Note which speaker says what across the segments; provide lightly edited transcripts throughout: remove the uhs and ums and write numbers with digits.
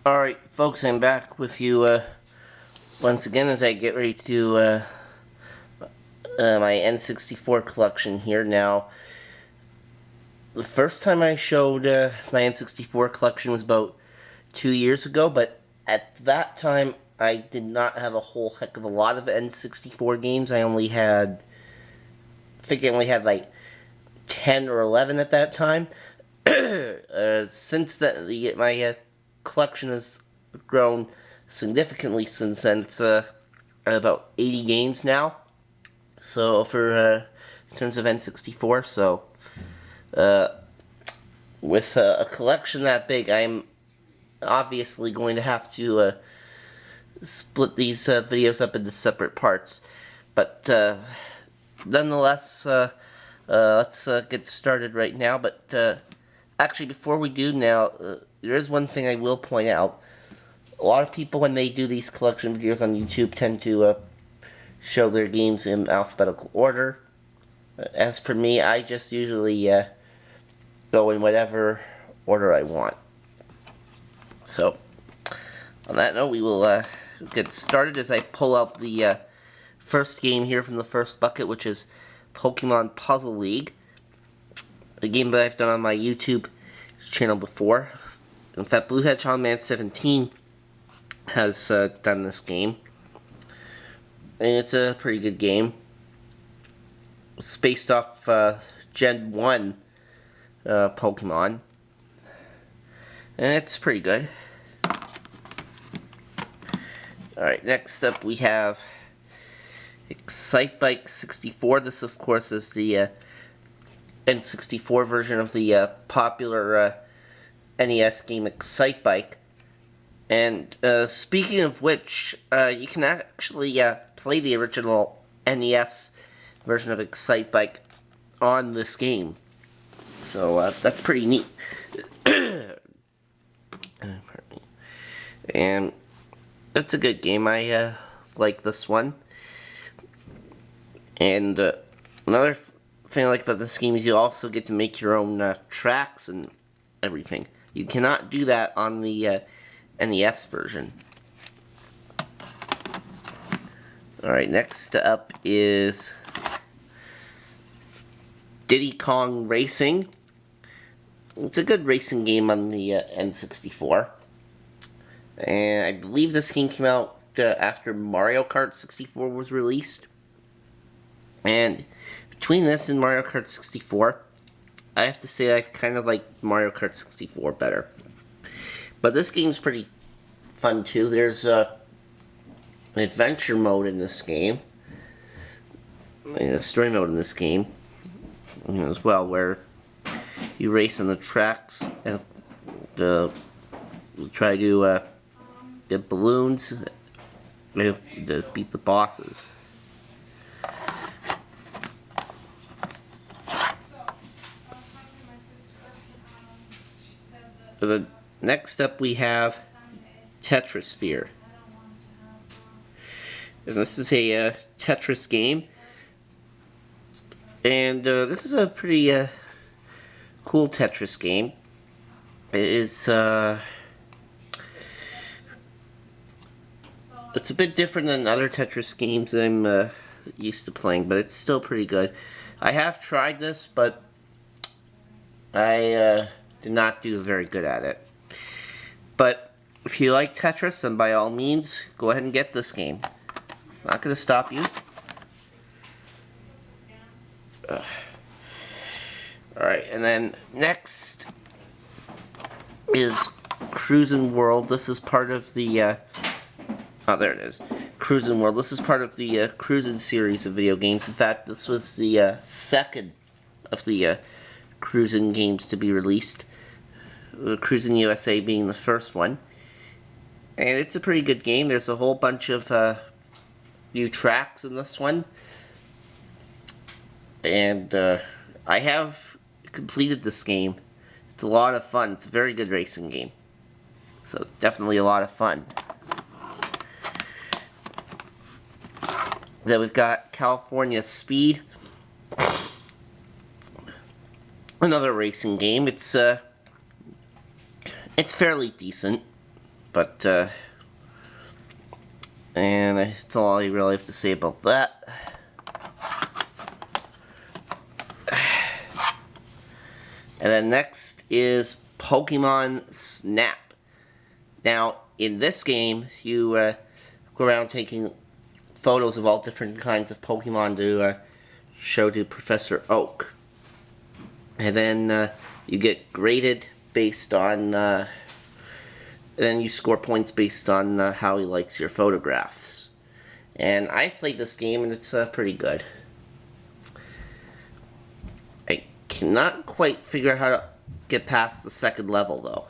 Speaker 1: Alright, folks, I'm back with you once again as I get ready to do my N64 collection here. Now, the first time I showed my N64 collection was about 2 years ago, but at that time I did not have a whole heck of a lot of N64 games. I think I only had like 10 or 11 at that time. Since then, my collection has grown significantly since then. It's about 80 games now. So for in terms of N64, so with a collection that big, I'm obviously going to have to split these videos up into separate parts. But nonetheless, let's get started right now. But actually, before we do now, there is one thing I will point out. A lot of people, when they do these collection videos on YouTube, tend to show their games in alphabetical order. As for me, I just usually go in whatever order I want. So, on that note, we will get started as I pull out the first game here from the first bucket, which is Pokemon Puzzle League. A game that I've done on my YouTube channel before. In fact, Blue Hedgehog Man 17 has done this game. And it's a pretty good game. It's based off Gen 1 Pokemon. And it's pretty good. Alright, next up we have Excitebike 64. This, of course, is the N64 version of the popular NES game Excitebike. And speaking of which, you can actually play the original NES version of Excitebike on this game. So that's pretty neat. And it's a good game. I like this one. And another thing I like about this game is you also get to make your own tracks and everything. You cannot do that on the NES version. Alright, next up is Diddy Kong Racing. It's a good racing game on the N64. And I believe this game came out after Mario Kart 64 was released. And between this and Mario Kart 64, I have to say I kind of like Mario Kart 64 better. But this game's pretty fun too. There's an adventure mode in this game. And a story mode in this game as well, where you race on the tracks and try to get balloons to beat the bosses. Next up we have Tetris. And this is a Tetris game. And this is a pretty cool Tetris game. It is it's a bit different than other Tetris games I'm used to playing, but it's still pretty good. I have tried this, but I did not do very good at it. But if you like Tetris, then by all means, go ahead and get this game. I'm not going to stop you. Alright, and then next is Cruisin World. This is part of the oh, there it is. Cruisin World. This is part of the Cruisin series of video games. In fact, this was the second of the Cruisin games to be released. Cruisin USA being the first one. And it's a pretty good game. There's a whole bunch of new tracks in this one. And I have completed this game. It's a lot of fun. It's a very good racing game. So definitely a lot of fun. Then we've got California Speed. Another racing game. It's fairly decent, But, and that's all I really have to say about that. And then next is Pokemon Snap. Now, in this game, you go around taking photos of all different kinds of Pokemon to show to Professor Oak. And then you get graded based on, then you score points based on how he likes your photographs. And I've played this game and it's pretty good. I cannot quite figure out how to get past the second level though.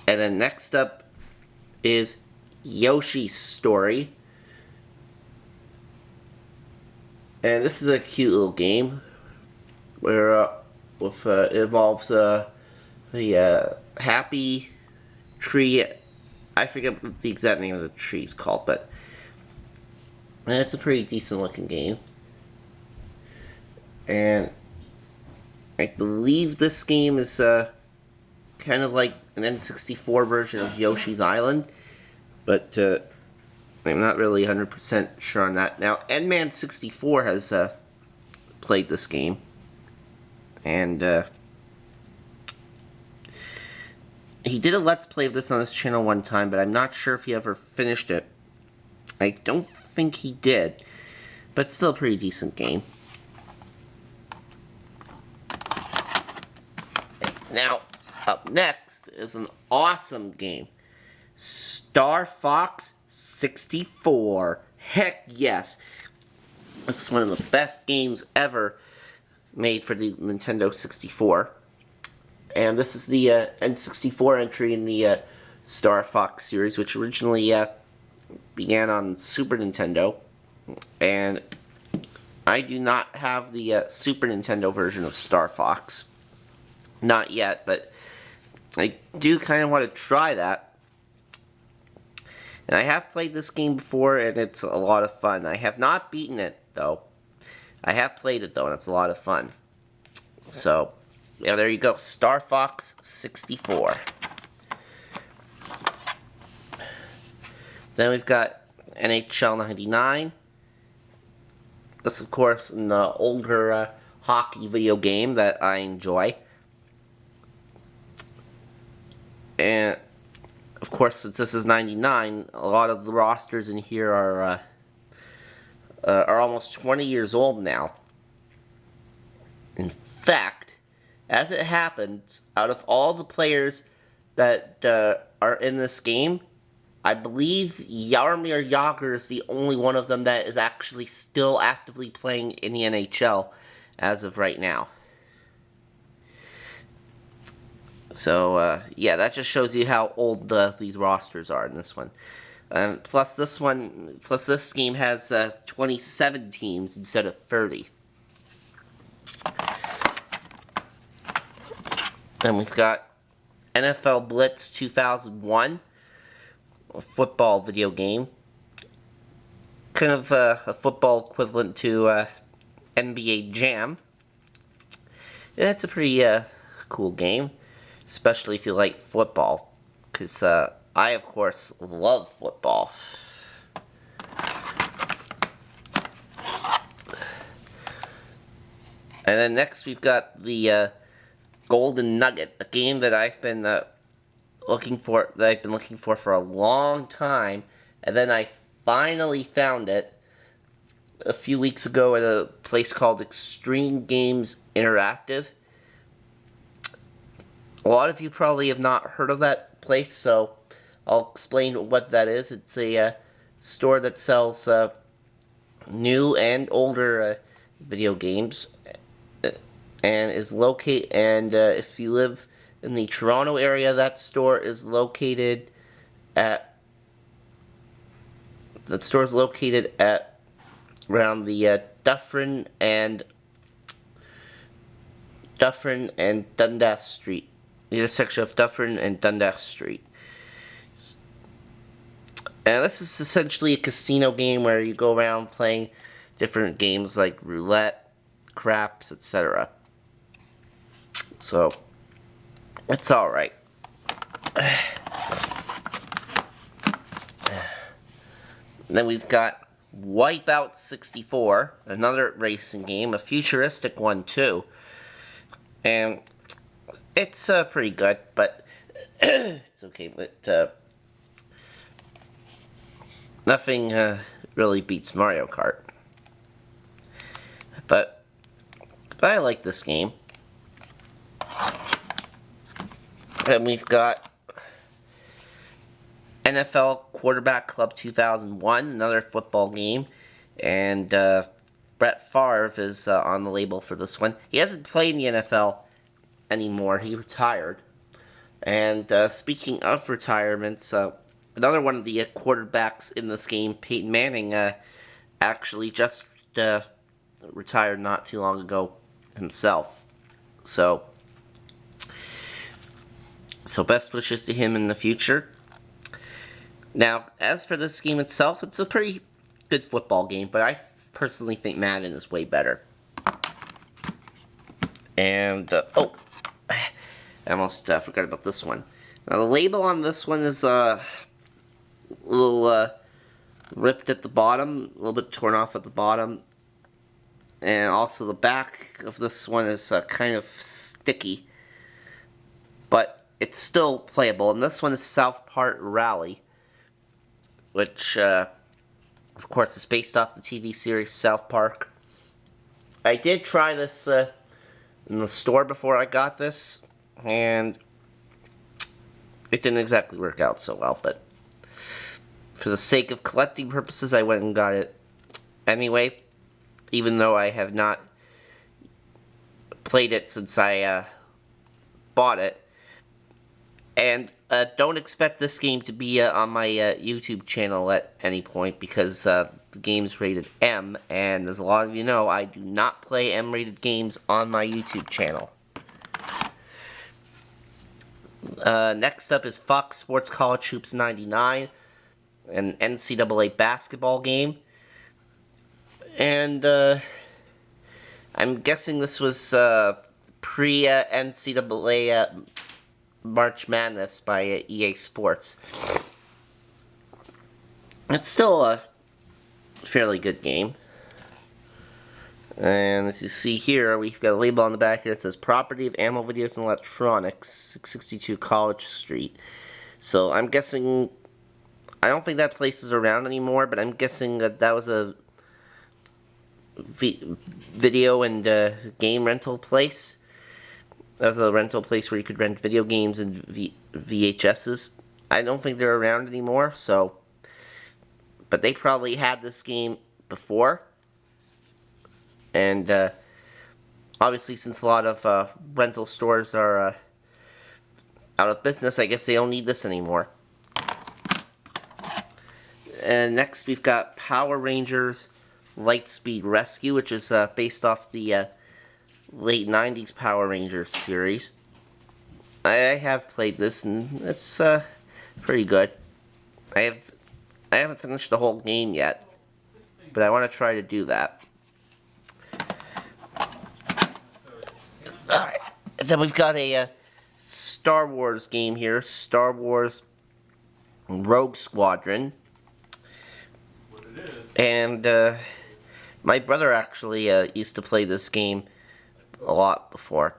Speaker 1: And then next up is Yoshi Story. And this is a cute little game where it involves the happy tree. I forget what the exact name of the tree is called, but it's a pretty decent looking game. And I believe this game is kind of like an N64 version of Yoshi's Island, but I'm not really 100% sure on that. Now, N-Man64 has played this game, and he did a Let's Play of this on his channel one time, but I'm not sure if he ever finished it. I don't think he did, but still a pretty decent game. Now, up next is an awesome game. Star Fox 64. Heck yes. This is one of the best games ever made for the Nintendo 64. And this is the N64 entry in the Star Fox series, which originally began on Super Nintendo. And I do not have the Super Nintendo version of Star Fox. Not yet, but I do kind of want to try that. And I have played this game before, and it's a lot of fun. I have not beaten it, though. I have played it, though, and it's a lot of fun. So, yeah, there you go. Star Fox 64. Then we've got NHL 99. This, of course, an older hockey video game that I enjoy. And, of course, since this is 99, a lot of the rosters in here are almost 20 years old now. In fact, as it happens, out of all the players that are in this game, I believe Jaromir Jagr is the only one of them that is actually still actively playing in the NHL as of right now. So, yeah, that just shows you how old these rosters are in this one. Plus this game has 27 teams instead of 30. Then we've got NFL Blitz 2001, a football video game. Kind of a football equivalent to NBA Jam. Yeah, it's a pretty cool game. Especially if you like football, because I, of course, love football. And then next we've got the Golden Nugget, a game that I've been looking for for a long time, and then I finally found it a few weeks ago at a place called Extreme Games Interactive. A lot of you probably have not heard of that place, so I'll explain what that is. It's a store that sells new and older video games, and is located. And if you live in the Toronto area, that store is located at. That store is located at around the Dufferin and Dundas Street. The intersection of Dufferin and Dundas Street. And this is essentially a casino game where you go around playing different games like roulette, craps, etc. So, it's alright. Then we've got Wipeout 64, another racing game, a futuristic one too. And it's pretty good, but it's okay. But nothing really beats Mario Kart. But I like this game. And we've got NFL Quarterback Club 2001, another football game. And Brett Favre is on the label for this one. He hasn't played in the NFL anymore. He retired. And speaking of retirements, another one of the quarterbacks in this game, Peyton Manning, actually just retired not too long ago himself. So best wishes to him in the future. Now, as for this game itself, it's a pretty good football game, but I personally think Madden is way better. And, oh, I almost forgot about this one. Now, the label on this one is a little ripped at the bottom, a little bit torn off at the bottom. And also the back of this one is kind of sticky. But it's still playable. And this one is South Park Rally, which, of course, is based off the TV series South Park. I did try this in the store before I got this, and it didn't exactly work out so well, but for the sake of collecting purposes, I went and got it anyway, even though I have not played it since I bought it. And don't expect this game to be on my YouTube channel at any point, because the game's rated M, and as a lot of you know, I do not play M-rated games on my YouTube channel. Next up is Fox Sports College Hoops 99, an NCAA basketball game. And I'm guessing this was pre-NCAA March Madness by EA Sports. It's still a fairly good game. And as you see here, we've got a label on the back here that says Property of Ammo Videos and Electronics, 662 College Street. So I'm guessing, I don't think that place is around anymore, but I'm guessing that that was a video and game rental place. That was a rental place where you could rent video games and VHSs. I don't think they're around anymore, so, but they probably had this game before. And obviously, since a lot of rental stores are out of business, I guess they don't need this anymore. And next we've got Power Rangers Lightspeed Rescue, which is based off the late 90s Power Rangers series. I have played this, and it's pretty good. I haven't finished the whole game yet, but I want to try to do that. Alright, then we've got a Star Wars game here, Star Wars Rogue Squadron. And my brother actually used to play this game a lot before,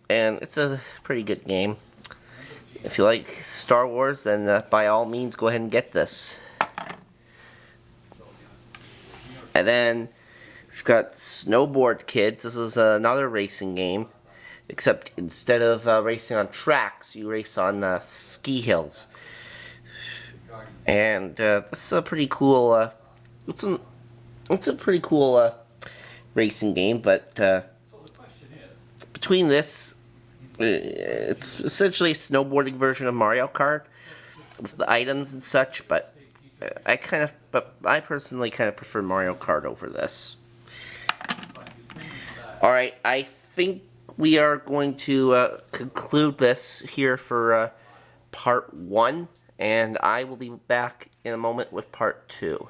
Speaker 1: and it's a pretty good game. If you like Star Wars, then by all means go ahead and get this. And then we've got Snowboard Kids. This is another racing game, except instead of racing on tracks, you race on ski hills. And this is a pretty cool it's a pretty cool racing game, but between this, it's essentially a snowboarding version of Mario Kart with the items and such, but I personally kind of prefer Mario Kart over this. Alright, I think we are going to conclude this here for part 1, and I will be back in a moment with part 2.